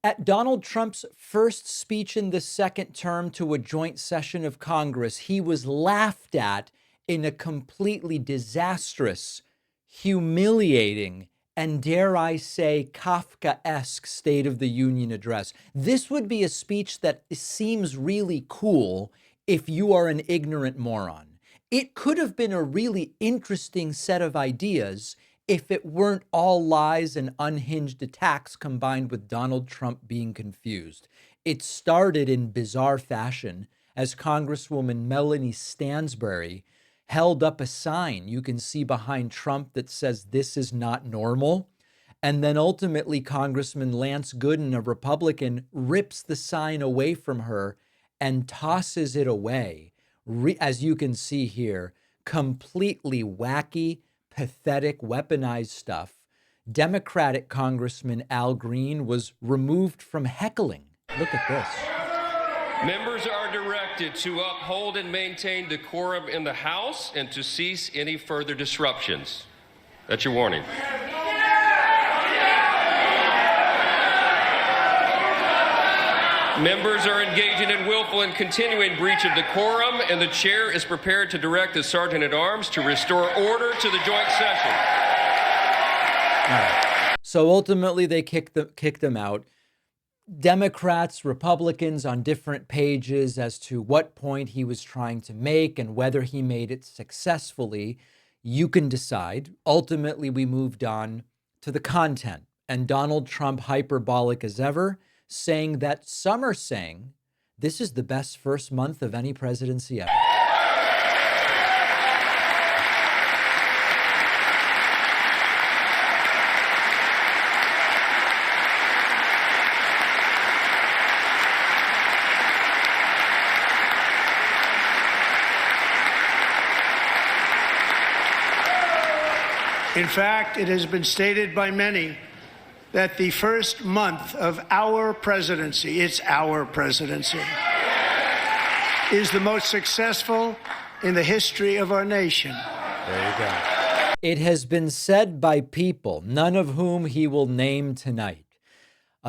At Donald Trump's first speech in the second term to a joint session of Congress, he was laughed at in a completely disastrous, humiliating, and dare I say, Kafkaesque State of the Union address. This would be a speech that seems really cool if you are an ignorant moron. It could have been a really interesting set of ideas if it weren't all lies and unhinged attacks combined with Donald Trump being confused. It started in bizarre fashion as Congresswoman Melanie Stansbury held up a sign you can see behind Trump that says, "This is not normal." And then ultimately, Congressman Lance Gooden, a Republican, rips the sign away from her and tosses it away. As you can see here, completely wacky, pathetic, weaponized stuff. Democratic Congressman Al Green was removed from heckling. Look at this. Members are directed to uphold and maintain decorum in the House and to cease any further disruptions. That's your warning. Members are engaging in willful and continuing breach of decorum, and the chair is prepared to direct the Sergeant-at-Arms to restore order to the joint session. All right. So ultimately, they kicked them out. Democrats, Republicans on different pages as to what point he was trying to make and whether he made it successfully. You can decide. Ultimately, we moved on to the content, and Donald Trump, hyperbolic as ever, saying that some are saying this is the best first month of any presidency ever. In fact, it has been stated by many that the first month of our presidency, it's our presidency, is the most successful in the history of our nation. There you go. It has been said by people, none of whom he will name tonight.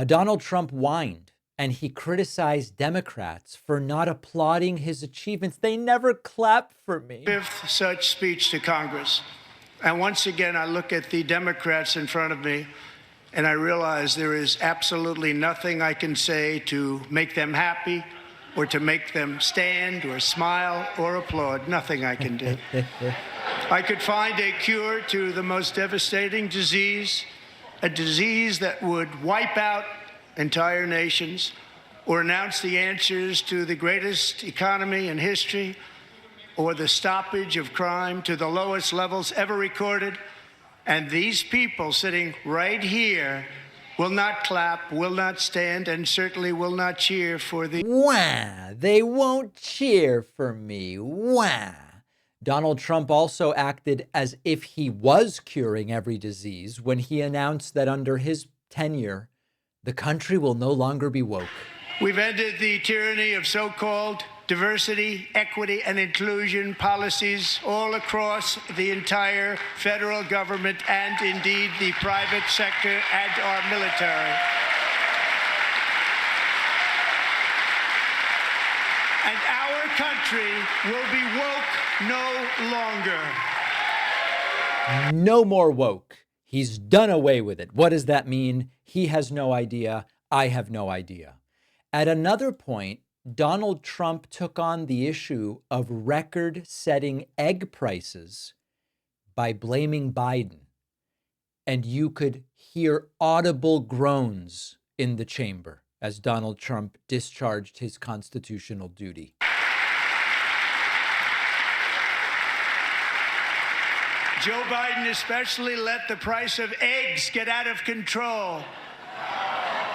Donald Trump whined and he criticized Democrats for not applauding his achievements. They never clap for me. Fifth such speech to Congress. And once again, I look at the Democrats in front of me and I realize there is absolutely nothing I can say to make them happy or to make them stand or smile or applaud. Nothing I can do. I could find a cure to the most devastating disease, a disease that would wipe out entire nations, or announce the answers to the greatest economy in history, or the stoppage of crime to the lowest levels ever recorded. And these people sitting right here will not clap, will not stand, and certainly will not cheer for the... Wah! They won't cheer for me. Wah! Donald Trump also acted as if he was curing every disease when he announced that under his tenure, the country will no longer be woke. We've ended the tyranny of so-called diversity, equity, and inclusion policies all across the entire federal government and indeed the private sector and our military. And our country will be woke no longer. No more woke. He's done away with it. What does that mean? He has no idea. I have no idea. At another point, Donald Trump took on the issue of record-setting egg prices by blaming Biden. And you could hear audible groans in the chamber as Donald Trump discharged his constitutional duty. Joe Biden especially let the price of eggs get out of control.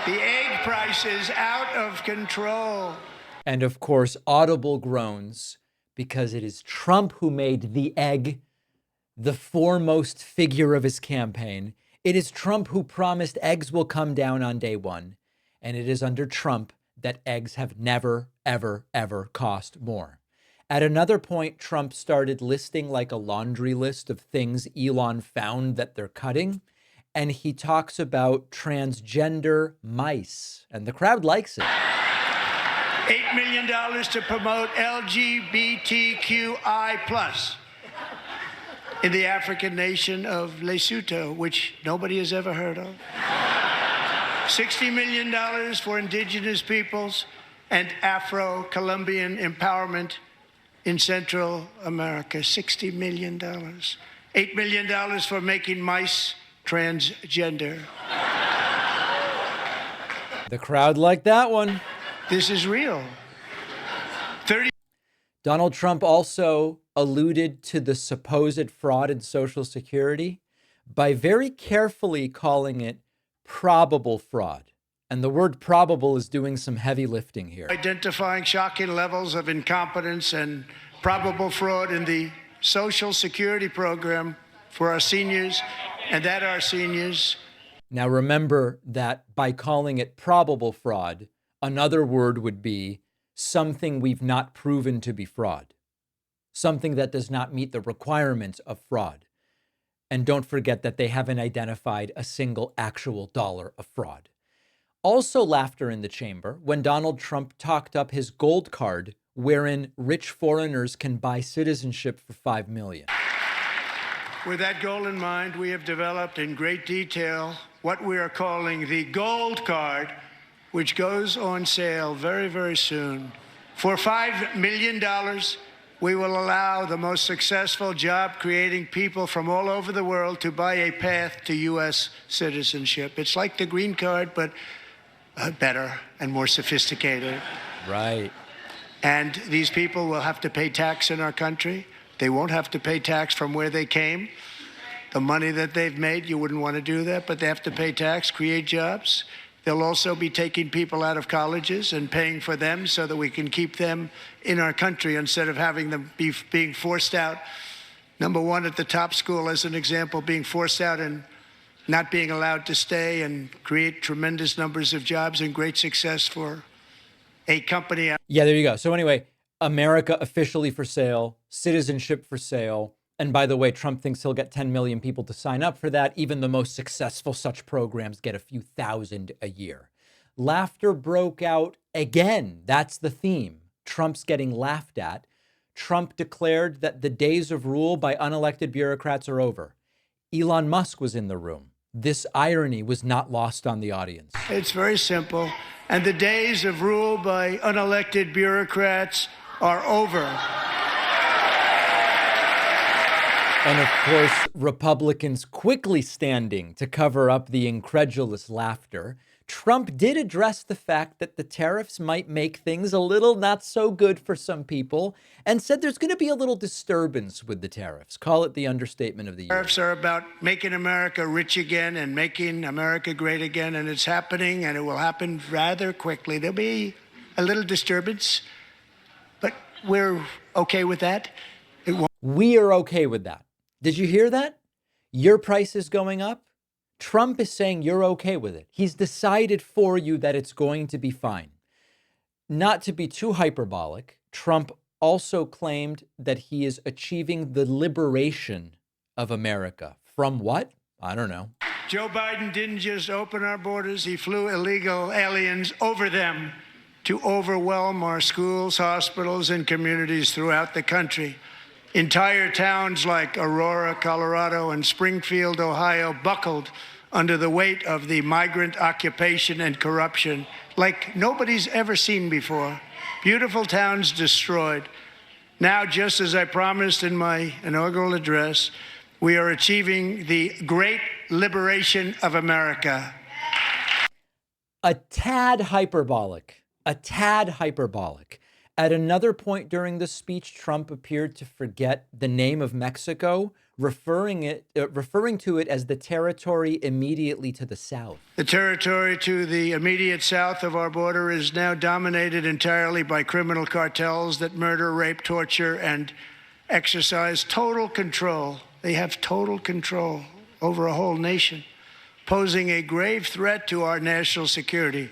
The egg price is out of control. And of course, audible groans, because it is Trump who made the egg the foremost figure of his campaign. It is Trump who promised eggs will come down on day one. And it is under Trump that eggs have never, ever, ever cost more. At another point, Trump started listing like a laundry list of things Elon found that they're cutting. and he talks about transgender mice, and the crowd likes it. $8 million to promote LGBTQI+ in the African nation of Lesotho, which nobody has ever heard of. $60 million for indigenous peoples and Afro-Colombian empowerment in Central America. $60 million. $8 million for making mice transgender. The crowd liked that one. This is real. Donald Trump also alluded to the supposed fraud in Social Security by very carefully calling it probable fraud. And the word probable is doing some heavy lifting here. Identifying shocking levels of incompetence and probable fraud in the Social Security program for our seniors, and that our seniors. Now remember that by calling it probable fraud, another word would be something we've not proven to be fraud, something that does not meet the requirements of fraud. And don't forget that they haven't identified a single actual dollar of fraud. Also laughter in the chamber when Donald Trump talked up his gold card wherein rich foreigners can buy citizenship for $5 million. With that goal in mind, we have developed in great detail what we are calling the gold card, which goes on sale very, very soon. For $5 million, we will allow the most successful job-creating people from all over the world to buy a path to U.S. citizenship. It's like the green card, but better and more sophisticated. Right. And these people will have to pay tax in our country. They won't have to pay tax from where they came. The money that they've made, you wouldn't want to do that, but they have to pay tax, create jobs. They'll also be taking people out of colleges and paying for them so that we can keep them in our country instead of having them being forced out. Number one, at the top school, as an example, being forced out and not being allowed to stay and create tremendous numbers of jobs and great success for a company. Yeah, there you go. So anyway, America officially for sale, citizenship for sale. And by the way, Trump thinks he'll get 10 million people to sign up for that. Even the most successful such programs get a few thousand a year. Laughter broke out again. That's the theme. Trump's getting laughed at. Trump declared that the days of rule by unelected bureaucrats are over. Elon Musk was in the room. This irony was not lost on the audience. It's very simple. And the days of rule by unelected bureaucrats are over. And of course, Republicans quickly standing to cover up the incredulous laughter. Trump did address the fact that the tariffs might make things a little not so good for some people and said there's going to be a little disturbance with the tariffs. Call it the understatement of the year. Tariffs are about making America rich again and making America great again, and it's happening, and it will happen rather quickly. There'll be a little disturbance, but we're okay with that. We are okay with that. Did you hear that? Your price is going up. Trump is saying you're okay with it. He's decided for you that it's going to be fine. Not to be too hyperbolic, Trump also claimed that he is achieving the liberation of America. From what? I don't know. Joe Biden didn't just open our borders. He flew illegal aliens over them to overwhelm our schools, hospitals, and communities throughout the country. Entire towns like Aurora, Colorado, and Springfield, Ohio, buckled under the weight of the migrant occupation and corruption like nobody's ever seen before. Beautiful towns destroyed. Now, just as I promised in my inaugural address, we are achieving the great liberation of America. A tad hyperbolic. A tad hyperbolic. At another point during the speech, Trump appeared to forget the name of Mexico, referring to it as the territory immediately to the south. The territory to the immediate south of our border is now dominated entirely by criminal cartels that murder, rape, torture, and exercise total control. They have total control over a whole nation, posing a grave threat to our national security.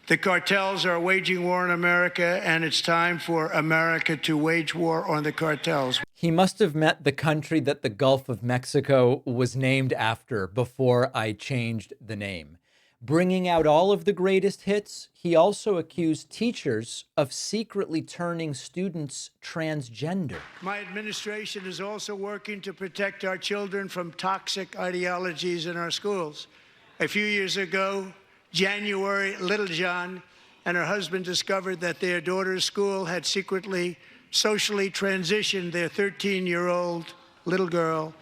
The cartels are waging war on America, and it's time for America to wage war on the cartels. He must have met the country that the Gulf of Mexico was named after before I changed the name. Bringing out all of the greatest hits, he also accused teachers of secretly turning students transgender. My administration is also working to protect our children from toxic ideologies in our schools. A few years ago, January, Littlejohn and her husband discovered that their daughter's school had secretly socially transitioned their 13-year-old little girl.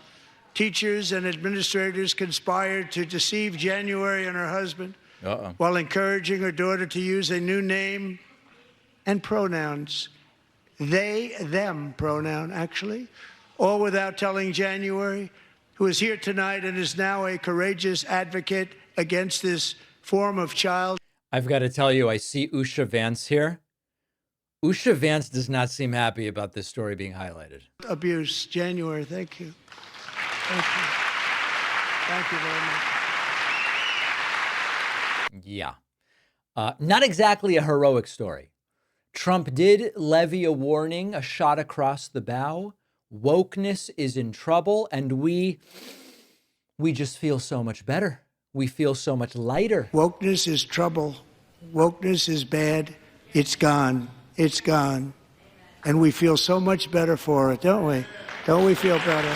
Teachers and administrators conspired to deceive January and her husband while encouraging her daughter to use a new name and pronouns. They, them pronoun, actually, all without telling January, who is here tonight and is now a courageous advocate against this form of child. I've got to tell you, I see Usha Vance here. Usha Vance does not seem happy about this story being highlighted. Abuse. January, thank you. Thank you. Thank you very much. Yeah. Not exactly a heroic story. Trump did levy a warning, a shot across the bow. Wokeness is in trouble, and we just feel so much better. We feel so much lighter. Wokeness is trouble. Wokeness is bad. It's gone. It's gone. And we feel so much better for it, don't we? Don't we feel better?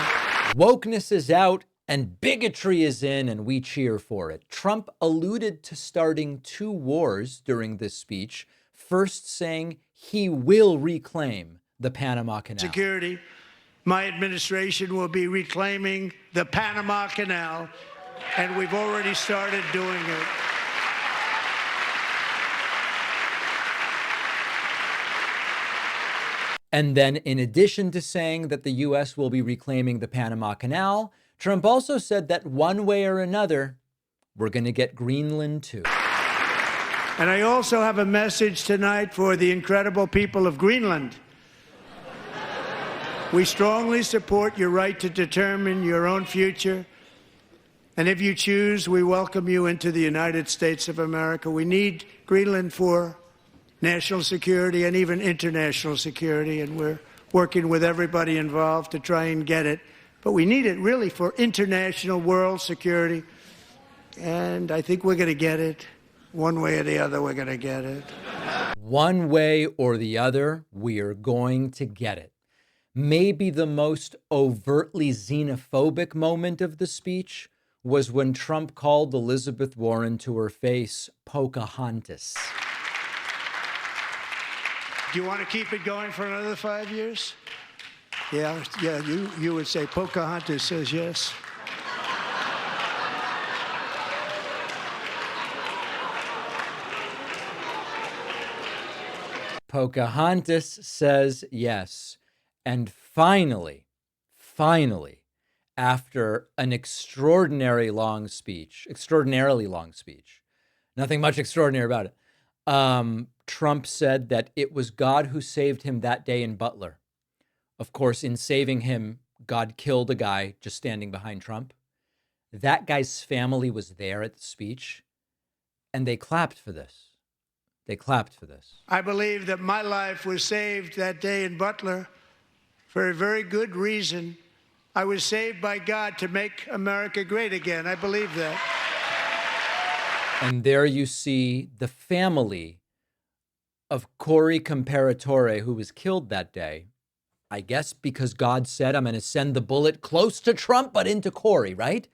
Wokeness is out and bigotry is in, and we cheer for it. Trump alluded to starting 2 wars during this speech, first saying he will reclaim the Panama Canal. Security. My administration will be reclaiming the Panama Canal, and we've already started doing it. And then, in addition to saying that the U.S. will be reclaiming the Panama Canal, Trump also said that one way or another, we're going to get Greenland too. And I also have a message tonight for the incredible people of Greenland. We strongly support your right to determine your own future. And if you choose, we welcome you into the United States of America. We need Greenland for national security and even international security, and we're working with everybody involved to try and get it. But we need it really for international world security, and I think we're going to get it. One way or the other, we're going to get it. One way or the other, we are going to get it. Maybe the most overtly xenophobic moment of the speech was when Trump called Elizabeth Warren to her face Pocahontas. Do you want to keep it going for another 5 years? Yeah, you would say Pocahontas says yes. Pocahontas says yes. And finally, after an extraordinarily long speech, nothing much extraordinary about it, Trump said that it was God who saved him that day in Butler. Of course, in saving him, God killed a guy just standing behind Trump. That guy's family was there at the speech, and they clapped for this. I believe that my life was saved that day in Butler for a very good reason. I was saved by God to make America great again. I believe that. And there you see the family of Corey Comparatore, who was killed that day, I guess because God said, I'm going to send the bullet close to Trump, but into Corey, right?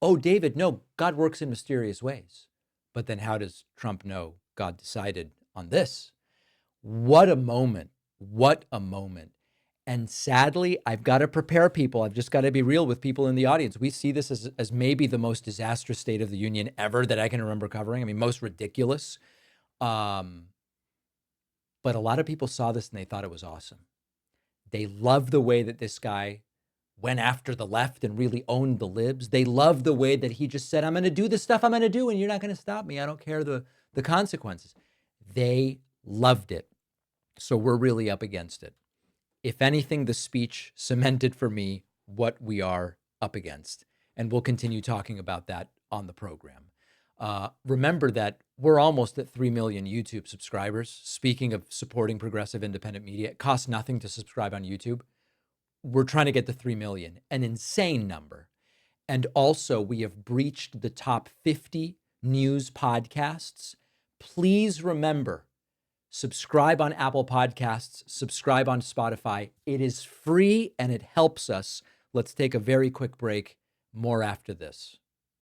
Oh, David, no, God works in mysterious ways. But then how does Trump know God decided on this? What a moment. What a moment. And sadly, I've got to prepare people. I've just got to be real with people in the audience. We see this as maybe the most disastrous State of the Union ever that I can remember covering. I mean, most ridiculous. But a lot of people saw this and they thought it was awesome. They loved the way that this guy went after the left and really owned the libs. They loved the way that he just said, I'm going to do the stuff I'm going to do and you're not going to stop me. I don't care the consequences. They loved it. So we're really up against it. If anything, the speech cemented for me what we are up against. And we'll continue talking about that on the program. Remember that we're almost at 3 million YouTube subscribers. Speaking of supporting progressive independent media, it costs nothing to subscribe on YouTube. We're trying to get to 3 million, an insane number. And also, we have breached the top 50 news podcasts. Please remember, subscribe on Apple Podcasts, subscribe on Spotify. It is free and it helps us. Let's take a very quick break. More after this.